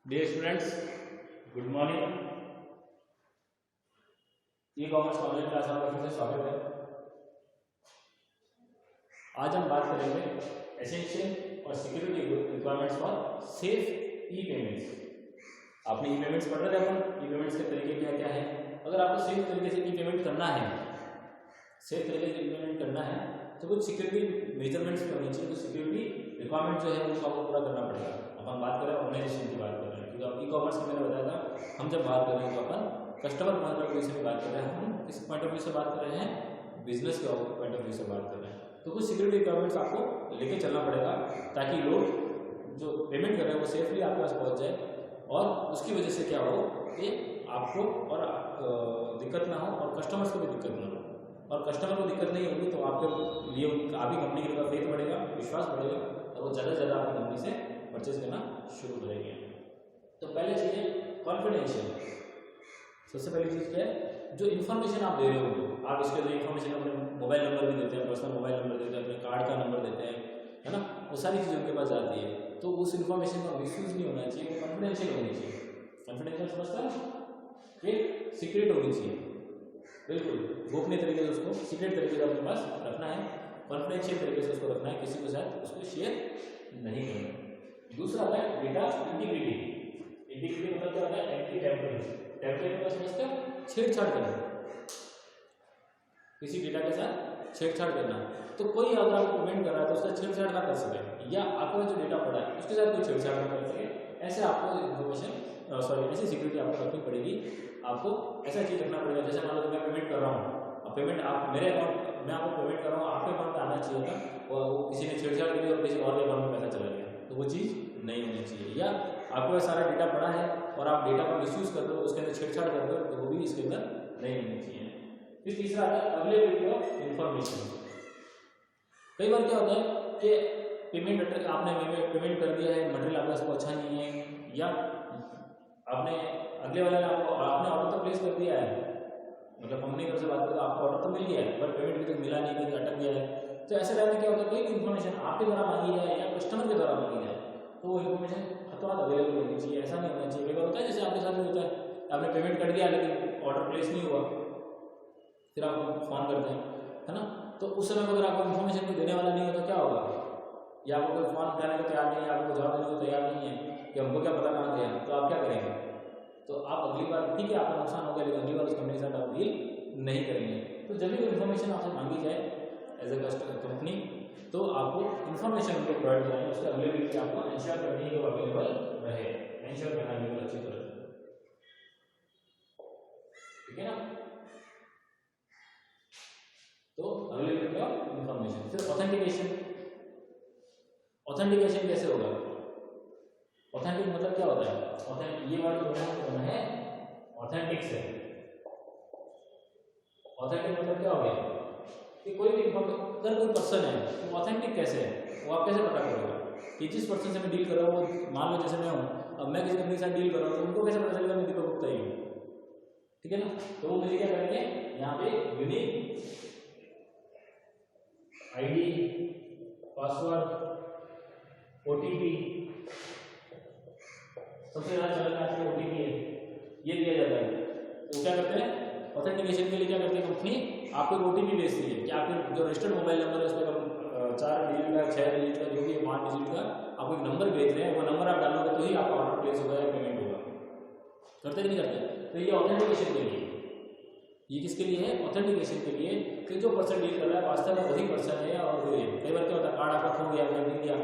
Dear students, good morning. E commerce online class में फिर से स्वागत है। आज हम बात करेंगे एसेंशियल और security requirements for safe E payments. आपने ई पेमेंट्स पढ़ रहे थे अपन, ई पेमेंट्स के तरीके क्या क्या है। अगर आपको सेफ तरीके से ई पेमेंट करना है, सेफ तरीके से ई पेमेंट करना है तो कुछ सिक्योरिटी मेजरमेंट्स भी होनी चाहिए, कुछ सिक्योरिटी रिक्वायरमेंट जो है उसको आपको पूरा करना पड़ेगा। अपन बात कर रहे हैं ऑर्गेनाइजेशन की बात कर रहे हैं, क्योंकि ई कॉमर्स की मैंने बताया था हम जब बात कर रहे हैं तो अपन कस्टमर पॉइंट ऑफ व्यू से भी बात कर रहे हैं, हम किस पॉइंट ऑफ व्यू से बात कर रहे हैं, बिजनेस के पॉइंट ऑफ व्यू से बात कर रहे हैं। तो कुछ सिक्योरिटी रिक्वायरमेंट्स आपको लेके चलना पड़ेगा ताकि लोग जो पेमेंट कर रहे हैं वो सेफली आपके पास पहुंच जाए और उसकी वजह से क्या हो कि आपको और दिक्कत ना हो और कस्टमर्स को भी दिक्कत ना हो। और कस्टमर को दिक्कत नहीं होगी तो आपके लिए आपकी कंपनी के लिए फेथ बढ़ेगा, विश्वास बढ़ेगा और वो ज़्यादा से ज़्यादा आपकी कंपनी से परचेज करना शुरू करेंगे। तो पहले चीज़ है कॉन्फिडेंशियल। सबसे पहली चीज़ क्या है, जो इन्फॉर्मेशन आप दे रहे हो आप इसके लिए इन्फॉर्मेशन अपने मोबाइल नंबर भी देते हैं, पर्सनल मोबाइल नंबर देते हैं, अपने कार्ड का नंबर देते हैं, है ना, वो सारी चीज़ें उनके पास जाती है। तो उस इन्फॉर्मेशन का मिसयूज नहीं होना चाहिए, वो कॉन्फिडेंशियल होनी चाहिए। कॉन्फिडेंशियल समझता है कि सीक्रेट होनी चाहिए, बिल्कुल गोपनीय तरीके से उसको सीक्रेट तरीके से अपने पास रखना है, कॉन्फिडेंशियल तरीके से उसको रखना है, किसी के साथ उसको शेयर नहीं करना। दूसरा है डेटा इंटीग्रिटी। इंटीग्रिटी मतलब क्या होता है, एंटी टैम्परिंग। टैम्परिंग का समझते हो, छेड़छाड़ करना, किसी डेटा के साथ छेड़छाड़ करना। तो कोई अगर आपको पेमेंट कर रहा है तो उसका छेड़छाड़ ना कर सके, या आपका जो डेटा पड़ा है उसके साथ कोई छेड़छाड़ ना कर सके, ऐसे आपको इन्फॉर्मेशन ऐसी सिक्योरिटी आपको रखनी पड़ेगी। आपको ऐसा चीज़ रखना पड़ेगा, जैसे मान लो मैं पेमेंट कर रहा हूँ, अब पेमेंट आप मेरे अकाउंट, मैं आपको पेमेंट कर रहा हूँ, आपके अकाउंट में आना चाहिए था और वो किसी ने छेड़छाड़ करी और किसी और के अकाउंट में पैसा चला गया, तो वो चीज़ नहीं होनी चाहिए। या आपके पास सारा डेटा पड़ा है और आप डेटा का मिसयूज कर दो, उसके अंदर छेड़छाड़ कर दो, तो वो भी इसके अंदर नहीं होनी चाहिए। फिर तीसरा है अवेलेबिलिटी ऑफ इंफॉर्मेशन। कई बार क्या होता है कि पेमेंट आपने पेमेंट कर दिया है, मटेरियल आपके पास पहुंचा नहीं है, या आपने अगले वाले ने आपने ऑर्डर तो प्लेस कर दिया है, मतलब कंपनी की तरफ से बात करें तो आपको ऑर्डर तो मिल गया है बट पेमेंट भी तो मिला नहीं, कहीं अटक गया है। तो ऐसे टाइम में क्या होता है, कोई भी इन्फॉर्मेशन आपके द्वारा मांगी जाए या कस्टमर के द्वारा मांगी जाए तो वो इन्फॉर्मेशन तुरंत अवेलेबल होनी चाहिए, ऐसा नहीं होना चाहिए। कई बार होता है जैसे आपके साथ भी होता है, आपने पेमेंट कर दिया लेकिन ऑर्डर प्लेस नहीं हुआ, फिर आपको फ़ोन करते हैं, है ना, तो उस समय अगर आपको इन्फॉर्मेशन कोई देने वाला नहीं हो तो क्या होगा, या आपको कोई फ़ोन उठाने को तैयार नहीं है, आपको जवाब देने को तैयार नहीं है कि हमको क्या पता कहाँ गया, तो आप क्या करेंगे, तो आप अगली बार ठीक है आपका नुकसान हो गया लेकिन अगली बार उस कंपनी के साथ आप डील नहीं करेंगे। तो जब भी इन्फॉर्मेशन आपसे मांगी जाए एज ए कस्टमर कंपनी, तो आपको इन्फॉर्मेशन उनको प्रोवाइड करनी है, उसका अवेलेबिलिटी आपको इंश्योर करनी है कि वो अवेलेबल रहे, इंश्योर करना है अच्छी तरह, ठीक है ना। तो अवेलेबिलिटी ऑफ इंफॉर्मेशन। फिर ऑथेंटिकेशन। ऑथेंटिकेशन कैसे होगा, ऑथेंटिक मतलब क्या होता है, ऑथेंटिक ये वर्ड जो है ऑथेंटिक से, ऑथेंटिक मतलब क्या हो गया कि कोई भी अगर कोई पर्सन है तो ऑथेंटिक कैसे है, वो आप कैसे पता करोगे कि जिस पर्सन से मैं डील कर रहा हूँ, वो मान लो जैसे मैं हूँ, अब मैं किसी कंपनी के साथ डील कर रहा हूँ तो उनको कैसे पता चलेगा मैं दीपक गुप्ता ही हूँ, ठीक है ना। तो वो मुझे क्या करेंगे, यहाँ पे यूनिक आईडी, पासवर्ड, ओटीपी, सबसे ज़्यादा चलन में आजकल ओटीपी है, ये दिया जाता है। तो क्या करते हैं, ऑथेंटिकेशन के लिए क्या करती है कंपनी, आपको एक ओटीपी भेजती है कि आपके जो रजिस्टर्ड मोबाइल नंबर है उस पर 4 डिजिट का, 6 डिजिट का, जो भी 5 डिजिट का आपको एक नंबर भेज रहे हैं, वो नंबर आप डालोगे तो ही आपका ऑर्डर प्लेस होगा या पेमेंट होगा। करते कि नहीं करते। तो ये ऑथेंटिकेशन के लिए, ये किसके लिए है, ऑथेंटिकेशन के लिए कि जो पर्सन डील कर रहा है वास्तव में वही पर्सन है और वो है। कई बार क्या होता है, कार्ड आपका खो गया, मिल गया,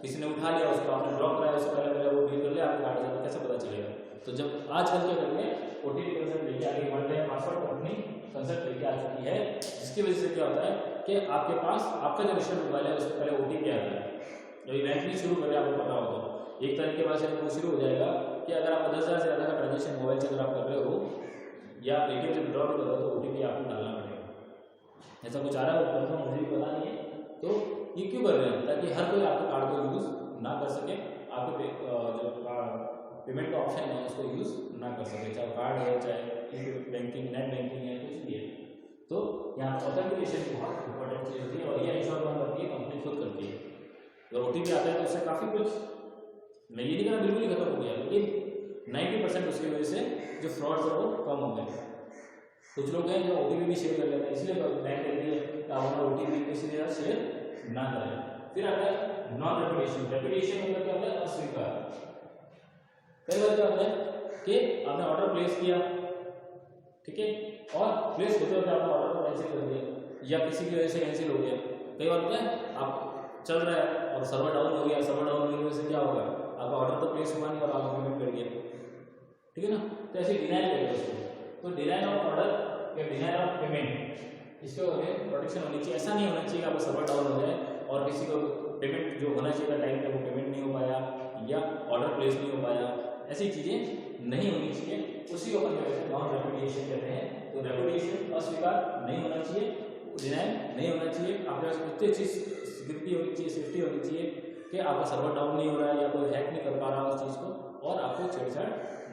किसी ने उठा लिया उसको, आपने ब्लॉक कराया, उससे पहले वो डील कर लिया आपके कार्ड से, तो कैसे पता चलेगा। तो जब आजकल क्या करते हैं, ओटीपी कंसर्ट लेके आगे बढ़ रहे हैं, पासवर्ड कंपनी कंसर्ट लेके आ चुकी है, जिसकी वजह से क्या होता है कि आपके पास आपका जो रजिस्टर्ड मोबाइल है उससे पहले ओटीपी आता है। जब इवेंटली शुरू करें आपको पता हो तो एक तारीख के बाद से वो शुरू हो जाएगा कि अगर आप 10,000 से ज़्यादा का ट्रांजेक्शन मोबाइल से अगर आप कर रहे हो या पेटीएम से विड्रॉ भी कर रहे हो तो ओटीपी आपको डालना पड़ेगा। ऐसा कुछ आ रहा है तो मुझे भी पता नहीं है, तो ये क्यों कर रहे हैं, ताकि हर कोई आपके कार्ड को यूज़ ना कर सके, आपके जो पेमेंट का ऑप्शन है उसको यूज़ ना कर सके, चाहे कार्ड है, चाहे बैंकिंग, नेट बैंकिंग है, कुछ भी है। तो यहाँ ऑथेंटिकेशन बहुत इंपॉर्टेंट चीज़ होती है और ये इंश्योर कौन करती है, कंपनी खुद करती है। अगर ओटीपी आता है तो उससे काफ़ी कुछ मैं ये नहीं कह रहा बिल्कुल ही खत्म हो गया, लेकिन 90% उसकी वजह से जो फ्रॉड्स है वो कम हो गए। कुछ लोग हैं जो ओटीपी भी शेयर कर लेते हैं, इसलिए बैंक कहती है कि आप अपना ओटीपी किसी के साथ शेयर ना करें। फिर आता है नॉन रेपुटेशन। रेपुटेशन मतलब क्या होता है? अस्वीकार। कई बार क्या होता है कि आपने ऑर्डर प्लेस किया, ठीक है, और प्लेस होते होते आपने ऑर्डर को कैंसिल कर दिया या किसी की वजह से कैंसिल हो गया। कई बार होता है आप चल रहा है और सर्वर डाउन हो गया, सर्वर डाउन होने की वजह से क्या होगा, आपका ऑर्डर तो प्लेस हुआ नहीं और आपका पेमेंट कर दिया, ठीक है ना। तो ऐसे डिनाइल करेगा उसको। तो डिनाइल ऑफ ऑर्डर या डिनाइल ऑफ पेमेंट, इसके वजह प्रोटेक्शन होनी चाहिए। ऐसा नहीं होना चाहिए कि आपका सर्वर डाउन हो जाए और किसी को पेमेंट जो होना चाहिए टाइम पे वो पेमेंट नहीं हो पाया या ऑर्डर प्लेस नहीं हो पाया, ऐसी चीजें नहीं होनी चाहिए। उसी को अपन क्या कहते हैं? नॉन रेपुटेशन कहते हैं। तो रेपुटेशन अस्वीकार नहीं होना चाहिए, डिनाइल नहीं होना चाहिए। आपके पास उतनी चीज सिक्योरिटी होनी चाहिए, सेफ्टी होनी चाहिए कि आपका सर्वर डाउन नहीं हो रहा है या कोई हैक नहीं कर पा रहा उस चीज को और आपको छेड़छाड़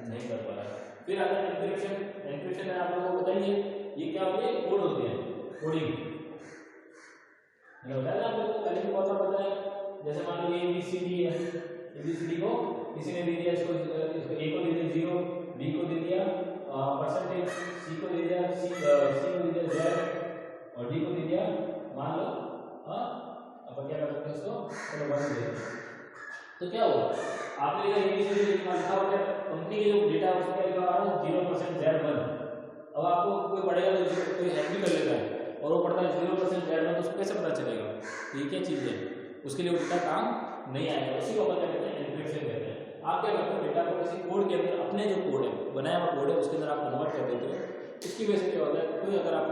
नहीं कर पा रहा है। फिर आता है एन्क्रिप्शन। एन्क्रिप्शन है, आप लोगों को बताइए ये क्या होती है? कोड होती है, कोडिंग। मैंने बताया आप लोगों को पहले भी बहुत बार बताया। जैसे मान लीजिए ABCD है, ABCD को किसी ने दे दिया, इसको A को दे दिया 0, B को दे दिया परसेंटेज, C को दे दिया C को दे दिया Z और D को दे दिया मान लो अपन क्या कर सकते हैं इसको, चलो 1 दे दें। तो क्या हुआ, आपने इधर ABCD लिखा हुआ है, कंपनी के जो डेटा है उसमें क्या लिखा हुआ है 0% Z1। अब आपको कोई पढ़ेगा तो कोई हैक भी कर लेता है और वो पढ़ता है 0% Z1, तो उसको कैसे पता चलेगा ये क्या चीज़ है? उसके लिए वो डेटा काम नहीं आएगा। उसी को अपन क्या कहते हैं? एन्क्रिप्शन कहते हैं। आप क्या करते हो, डेटा को किसी कोड के अंदर, अपने जो कोड है बनाया हुआ कोड है उसके अंदर आप कन्वर्ट कर देते हो। इसकी वजह से क्या होता है, कोई अगर आप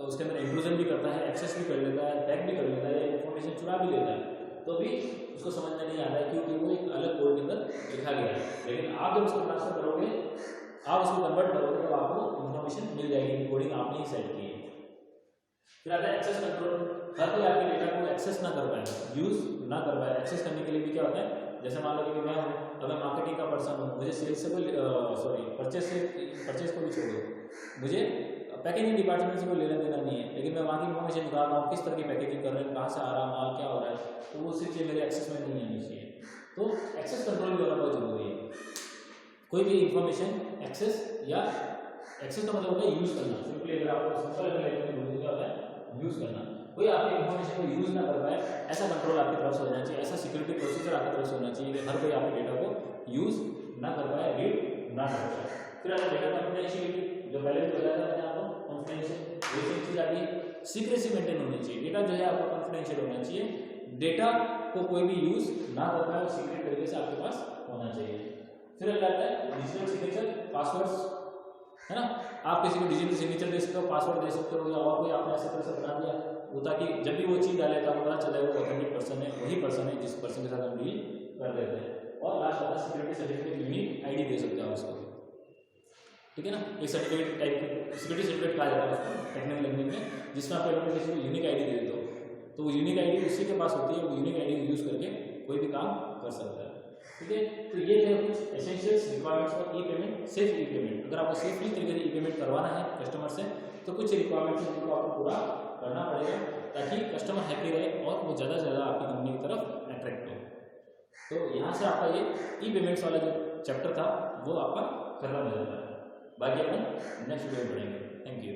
उसके अंदर इंट्रूजन भी करता है, एक्सेस भी कर लेता है, हैक भी कर लेता है, इन्फॉर्मेशन चुरा भी लेता है, तो भी उसको समझ में नहीं आता है क्योंकि वो एक अलग कोड के अंदर लिखा गया है। लेकिन आप जब उसको ट्रांसफर करोगे, आप उसको कन्वर्ट करोगे तो आपको इन्फॉर्मेशन मिल जाएगी, कोडिंग आपने ही सेट की है। फिर आता है एक्सेस कंट्रोल। हर कोई आपके डेटा को एक्सेस ना कर पाए, यूज ना कर पाए। एक्सेस करने के लिए भी क्या होता है, जैसे मान लो कि मैं हूँ, अगर मार्केटिंग का पर्सन हूँ, मुझे सेल्स से कोई परचेस को भी छोड़ो, मुझे पैकेजिंग डिपार्टमेंट से कोई लेना देना नहीं है, लेकिन मैं वहाँ की इन्फॉर्मेशन निकाल रहा हूँ, किस तरह की पैकेजिंग कर रहे हैं, कहाँ से आ रहा है माल, क्या हो रहा है, तो वो सिर्फ मेरे एक्सेस में नहीं आनी चाहिए। तो एक्सेस कंट्रोल भी होना बहुत जरूरी है। कोई भी इंफॉर्मेशन एक्सेस या एक्सेस का मतलब होता है यूज करना। सिंपली अगर आपको सिंपल लैंग्वेज क्या होता है, यूज करना। कोई आपकी इन्फॉर्मेशन को यूज ना कर पाए, ऐसा कंट्रोल आपकी तरफ से होना चाहिए, ऐसा सिक्योरिटी प्रोसीजर आपकी तरफ से होना चाहिए कि हर कोई आपके डेटा को यूज ना कर पाए, रीड ना कर पाए। फिर आता डेटा कॉन्फिडेंशियलिटी, जो पहले भी बताया था मैंने आपको, कॉन्फिडेंशियल एक चीज आती है, सीक्रेसी मेंटेन होनी चाहिए। डेटा जो है आपका कॉन्फिडेंशियल होना चाहिए, डेटा को कोई भी यूज ना कर पाए, सीक्रेट तरीके से आपके पास होना चाहिए। फिर आता है डिजिटल सिग्नेचर, पासवर्ड्स, है ना। आप किसी को डिजिटल सिग्नेचर दे सकते हो, पासवर्ड दे सकते हो, या और कोई आपने ऐसे तरह से बना दिया वो, ताकि जब भी वो चीज़ डाले तो आपको पता चले वो ऑथेंटिक पर्सन है, वही पर्सन है जिस पर्सन के साथ हम डील कर रहे थे। और लास्ट आता है सिक्योरिटी सर्टिफिकेट, यूनिक आईडी दे सकते हैं उसको, ठीक है ना। एक सर्टिफिकेट टाइप की सिक्योरिटी सर्टिफिकेट कहा जाता है उसको टेक्निकल लैंग्वेज में, जिसमें आप अगर किसी को यूनिक आईडी दे दो तो वो यूनिक आईडी उसी के पास होती है, वो यूनिक आईडी यूज करके कोई भी काम कर सकता है, ठीक है। तो ये थे कुछ essentials requirements for E payment, safe E payment. अगर आपको सेफली तरीके से ई पेमेंट करवाना है कस्टमर से तो कुछ रिक्वायरमेंट्स जिनको आपको पूरा करना पड़ेगा ताकि कस्टमर हैप्पी रहे और वो ज़्यादा से ज़्यादा आपकी कंपनी की तरफ अट्रैक्ट हो। तो यहाँ से आपका ये ई पेमेंट्स वाला जो चैप्टर था वो आपका खत्म हो जाता है। बाकी अपन नेक्स्ट वीडियो में पढ़ेंगे। Thank you.